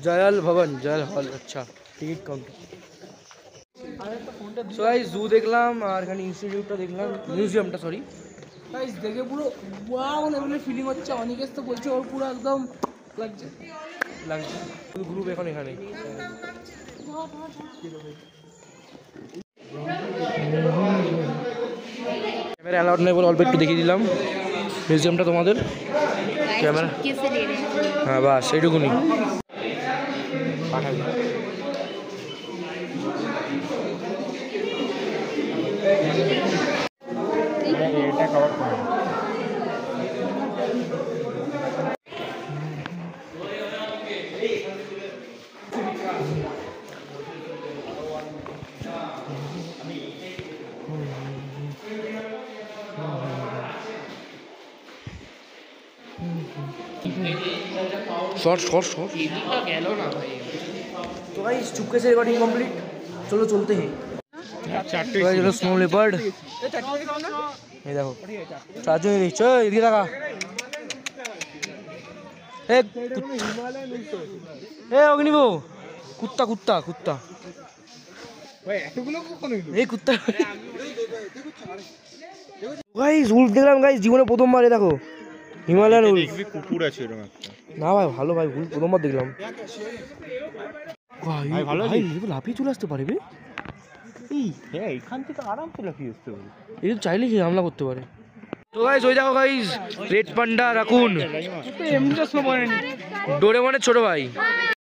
जयल भवन जयल हॉल अच्छा ticket counter so guys জু দেখলাম আর এখানে ইনস্টিটিউটটা দেখলাম মিউজিয়ামটা সরি গাইস দেখে পুরো ওয়াও লেভেলের ফিলিং হচ্ছে অনিকেশ তো বলছে ওর পুরো একদম লাগছে পুরো গ্রুপ এখন এখানে ক্যামেরা অ্যালাউড নেই বলে অল্প একটু দেখিয়ে দিলাম মিউজিয়ামটা তোমাদের ক্যামেরা হ্যাঁ বাস এইটুকুনি এটা কভার করে शॉर्ट शॉर्ट शॉर्ट तो गाइस चुपके से रिकॉर्डिंग कंप्लीट चलो चलते हैं तो गाइस चलो स्नो लेपर्ड ये देखो चाचू ने देखो इधर लगा ए अग्निबो कुत्ता कुत्ता कुत्ता ভাই এতগুলো কখনো এই কুত্তা গাইস উল্ফ দেখলাম গাইস জীবনে প্রথমবার এই দেখো হিমালয়ান উল্ফ দেখবি কুকুর আছে এরকম একটা না ভাই ভালো ভাই উল্ফ প্রথমবার দেখলাম ভাই ভালো ভাই এগুলো লাফিয়ে চলে আসতে পারে বে হ্যাঁ এখান থেকে আরামসে লাফিয়ে আসতে পারে এই চাইলে কি হামলা করতে পারে তো গাইস ওই দেখো গাইস রেড পান্ডা রাকুন এমনি তো স্নো পড়েনি ডোরেমনের ছোট ভাই